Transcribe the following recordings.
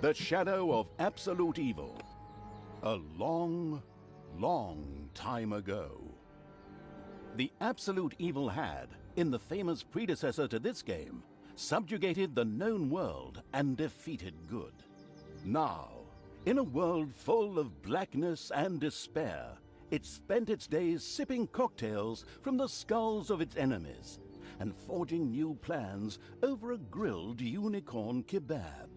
The shadow of absolute evil. A long, long time ago. The absolute evil had, in the famous predecessor to this game, subjugated the known world and defeated good. Now, in a world full of blackness and despair, it spent its days sipping cocktails from the skulls of its enemies and forging new plans over a grilled unicorn kebab.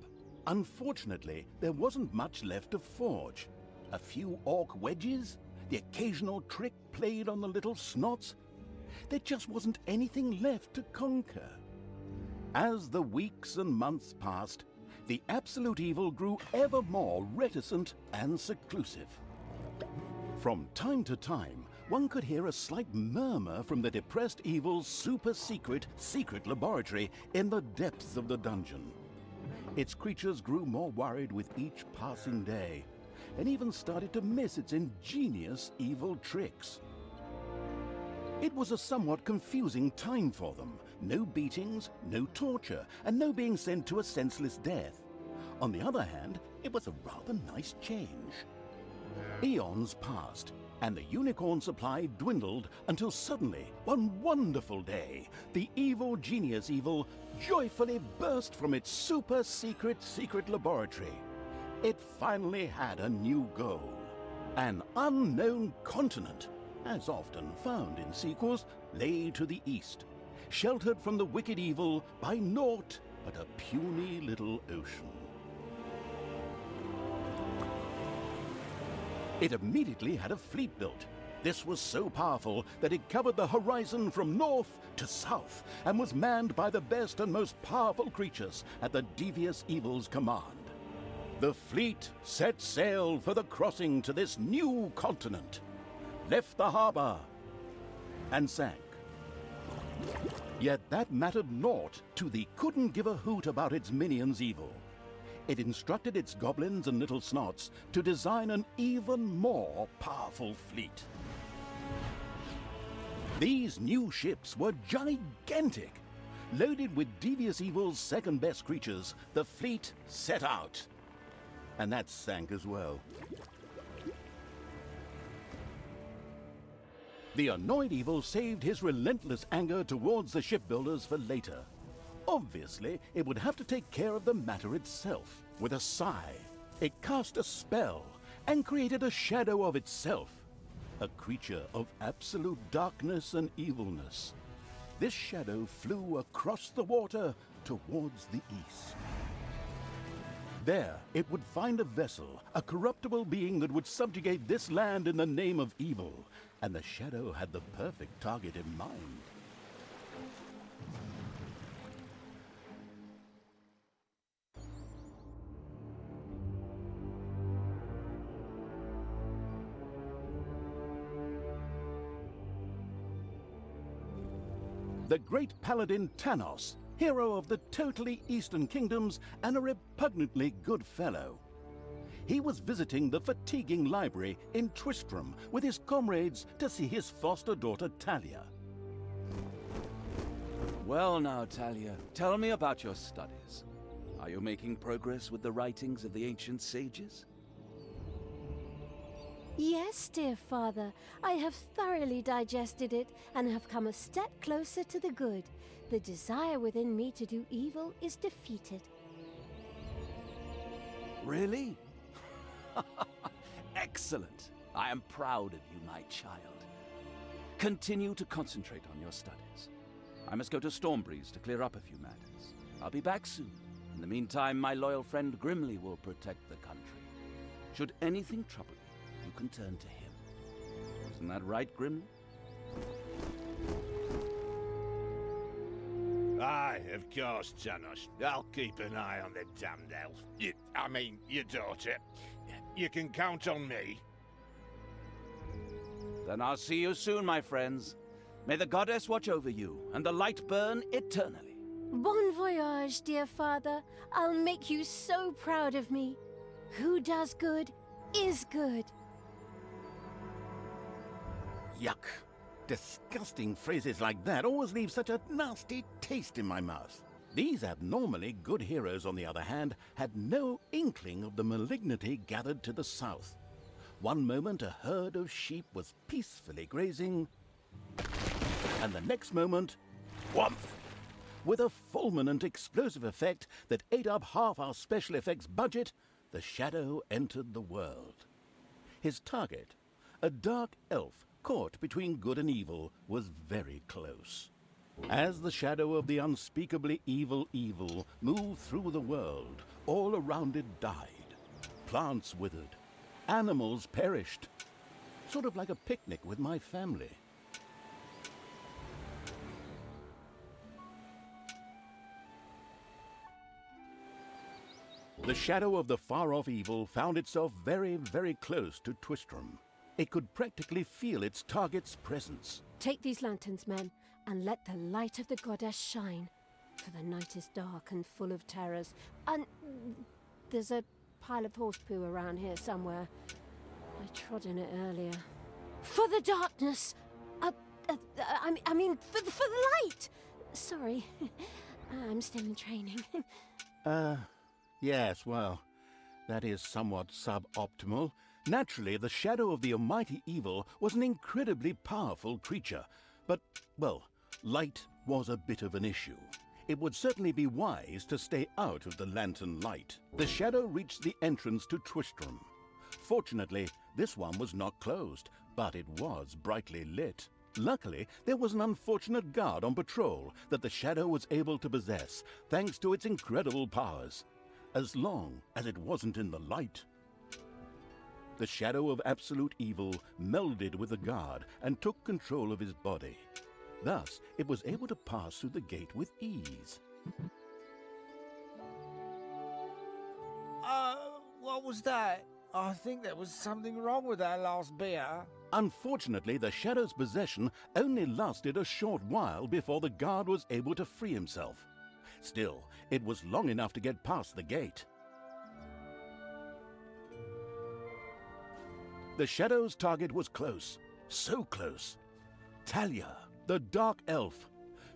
Unfortunately, there wasn't much left to forge. A few orc wedges, the occasional trick played on the little snots. There just wasn't anything left to conquer. As the weeks and months passed, the absolute evil grew ever more reticent and seclusive. From time to time, one could hear a slight murmur from the depressed evil's super-secret laboratory in the depths of the dungeon. Its creatures grew more worried with each passing day, and even started to miss its ingenious evil tricks. It was a somewhat confusing time for them. No beatings, no torture, and no being sent to a senseless death. On the other hand, it was a rather nice change. Eons passed, and the unicorn supply dwindled until suddenly, one wonderful day, the evil genius evil joyfully burst from its super-secret laboratory. It finally had a new goal. An unknown continent, as often found in sequels, lay to the east, sheltered from the wicked evil by naught but a puny little ocean. It immediately had a fleet built. This was so powerful that it covered the horizon from north to south and was manned by the best and most powerful creatures at the devious evil's command. The fleet set sail for the crossing to this new continent, left the harbor, and sank. Yet that mattered naught to the couldn't give a hoot about its minions' evil. It instructed its goblins and little snots to design an even more powerful fleet. These new ships were gigantic. Loaded with devious evil's second-best creatures, the fleet set out. And that sank as well. The annoyed evil saved his relentless anger towards the shipbuilders for later. Obviously, it would have to take care of the matter itself. With a sigh, it cast a spell and created a shadow of itself, a creature of absolute darkness and evilness. This shadow flew across the water towards the east. There, it would find a vessel, a corruptible being that would subjugate this land in the name of evil, and the shadow had the perfect target in mind. The great paladin Thanos, hero of the totally Eastern Kingdoms and a repugnantly good fellow. He was visiting the fatiguing library in Tristram with his comrades to see his foster daughter Thalya. Well now, Thalya, tell me about your studies. Are you making progress with the writings of the ancient sages? Yes, dear father, I have thoroughly digested it and have come a step closer to the good. The desire within me to do evil is defeated. Really? Excellent. I am proud of you, my child. Continue to concentrate on your studies. I must go to Stormbreeze to clear up a few matters. I'll be back soon. In the meantime, my loyal friend Grimly will protect the country. Should anything trouble you, you can turn to him. Isn't that right, Grimly? Aye, of course, Thanos. I'll keep an eye on the damned elf. Your daughter. You can count on me. Then I'll see you soon, my friends. May the goddess watch over you, and the light burn eternally. Bon voyage, dear father. I'll make you so proud of me. Who does good is good. Yuck. Disgusting phrases like that always leave such a nasty taste in my mouth. These abnormally good heroes, on the other hand, had no inkling of the malignity gathered to the south. One moment a herd of sheep was peacefully grazing, and the next moment, whomp! With a fulminant explosive effect that ate up half our special effects budget, the shadow entered the world. His target, a dark elf caught between good and evil, was very close. As the shadow of the unspeakably evil moved through the world, all around it died. Plants withered. Animals perished. Sort of like a picnic with my family. The shadow of the far-off evil found itself very, very close to Twistram. It could practically feel its target's presence. Take these lanterns, men, and let the light of the goddess shine. For the night is dark and full of terrors. And there's a pile of horse poo around here somewhere. I trod in it earlier. For the darkness! I mean, for the light! Sorry, I'm still in training. Yes, well, that is somewhat suboptimal. Naturally, the shadow of the almighty evil was an incredibly powerful creature. But, well, light was a bit of an issue. It would certainly be wise to stay out of the lantern light. The shadow reached the entrance to Twistram. Fortunately, this one was not closed, but it was brightly lit. Luckily, there was an unfortunate guard on patrol that the shadow was able to possess, thanks to its incredible powers. As long as it wasn't in the light. The shadow of absolute evil melded with the guard and took control of his body. Thus, it was able to pass through the gate with ease. What was that? I think there was something wrong with our last beer. Unfortunately, the shadow's possession only lasted a short while before the guard was able to free himself. Still, it was long enough to get past the gate. The shadow's target was close, so close. Thalya, the dark elf.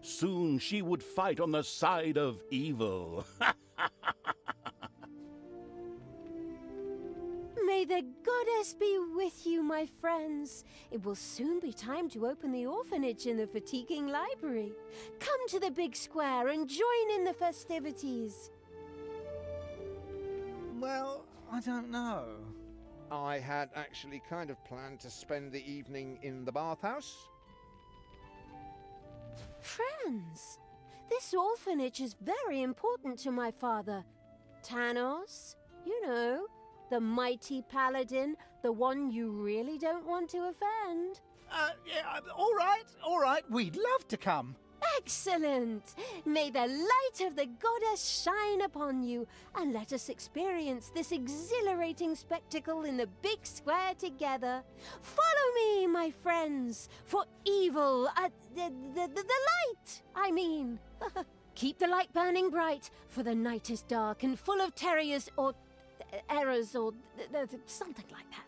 Soon she would fight on the side of evil. May the goddess be with you, my friends. It will soon be time to open the orphanage in the fatiguing library. Come to the big square and join in the festivities. Well, I don't know. I had actually kind of planned to spend the evening in the bathhouse. Friends, this orphanage is very important to my father. Tanos, you know, the mighty paladin, the one you really don't want to offend. Yeah, all right, we'd love to come. Excellent! May the light of the goddess shine upon you, and let us experience this exhilarating spectacle in the big square together. Follow me, my friends, for evil, the light, I mean. Keep the light burning bright, for the night is dark and full of terrors or errors or something like that.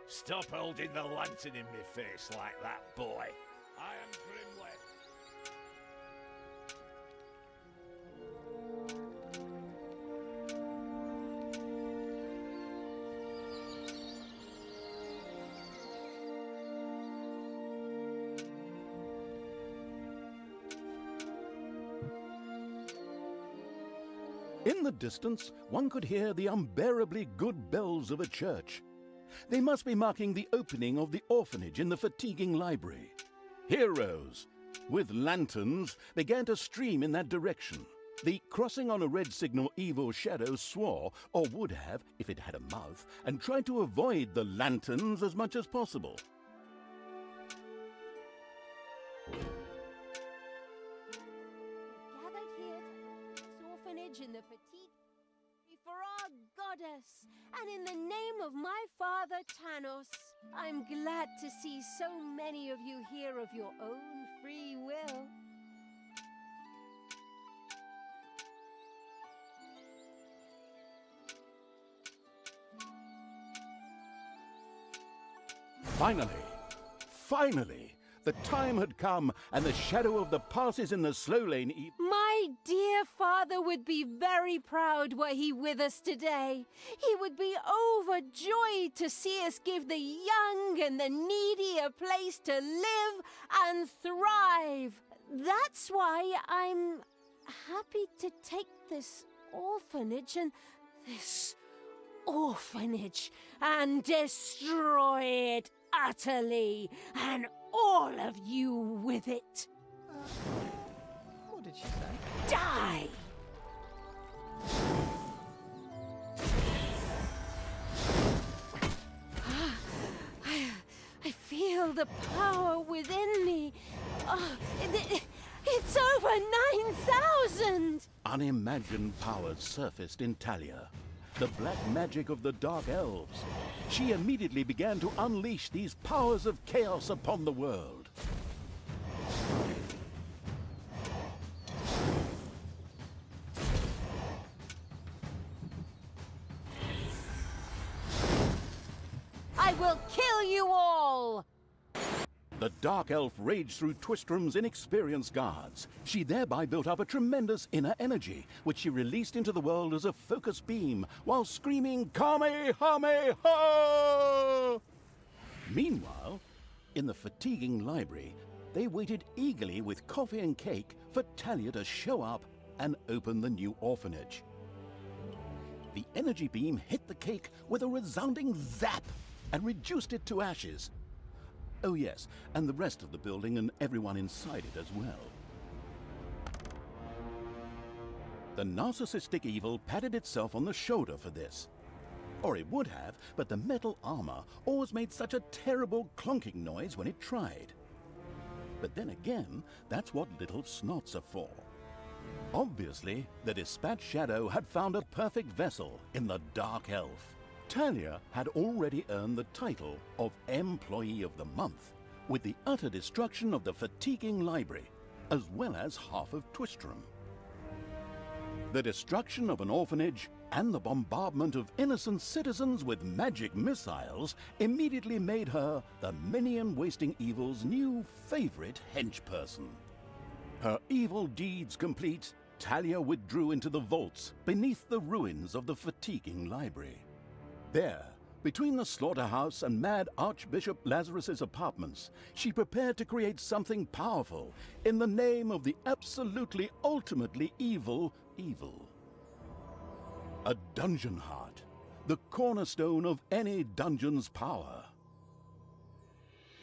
Stop holding the lantern in my face like that, boy. I am Grimly. In the distance, one could hear the unbearably good bells of a church. They must be marking the opening of the orphanage in the fatiguing library. Heroes, with lanterns, began to stream in that direction. The crossing on a red signal evil shadow swore, or would have if it had a mouth, and tried to avoid the lanterns as much as possible. Gathered here to this orphanage in the fatigue for our goddess, and in the name of my father Tanos, I'm glad to see so many of you here of your own free will. Finally, the time had come, and the shadow of the passes in the slow lane. My dear father would be very proud were he with us today. He would be overjoyed to see us give the young and the needy a place to live and thrive. That's why I'm happy to take this orphanage and destroy it utterly, and all of you with it. What did she say? Die! I feel the power within me. It's over 9,000! Unimagined powers surfaced in Thalya, the black magic of the Dark Elves. She immediately began to unleash these powers of chaos upon the world. I will kill you all! The Dark Elf raged through Twistrom's inexperienced guards. She thereby built up a tremendous inner energy, which she released into the world as a focus beam, while screaming, Kamehameha! Meanwhile, in the fatiguing library, they waited eagerly with coffee and cake for Thalya to show up and open the new orphanage. The energy beam hit the cake with a resounding zap and reduced it to ashes. Oh yes, and the rest of the building and everyone inside it as well. The narcissistic evil patted itself on the shoulder for this. Or it would have, but the metal armor always made such a terrible clonking noise when it tried. But then again, that's what little snots are for. Obviously, the Dispatch Shadow had found a perfect vessel in the Dark Elf. Thalya had already earned the title of Employee of the Month, with the utter destruction of the fatiguing library, as well as half of Twistrom. The destruction of an orphanage and the bombardment of innocent citizens with magic missiles immediately made her the minion-wasting evil's new favorite henchperson. Her evil deeds complete, Thalya withdrew into the vaults beneath the ruins of the fatiguing library. There, between the slaughterhouse and Mad Archbishop Lazarus's apartments, she prepared to create something powerful in the name of the absolutely ultimately evil. A dungeon heart, the cornerstone of any dungeon's power.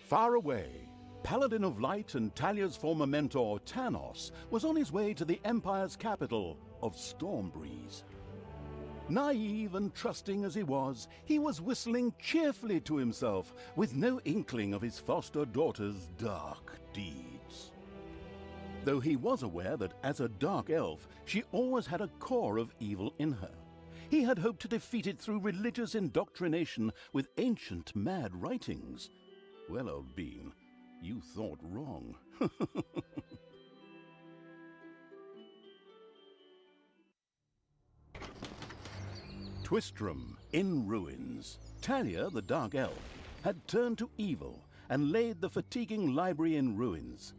Far away, Paladin of Light and Thalya's former mentor, Tanos, was on his way to the Empire's capital of Stormbreeze. Naive and trusting as he was whistling cheerfully to himself, with no inkling of his foster daughter's dark deeds. Though he was aware that as a dark elf, she always had a core of evil in her. He had hoped to defeat it through religious indoctrination with ancient mad writings. Well, old bean, you thought wrong. Twistrom in ruins. Thalya, the Dark Elf, had turned to evil and laid the fatiguing library in ruins.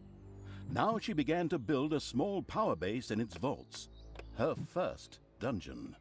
Now she began to build a small power base in its vaults, her first dungeon.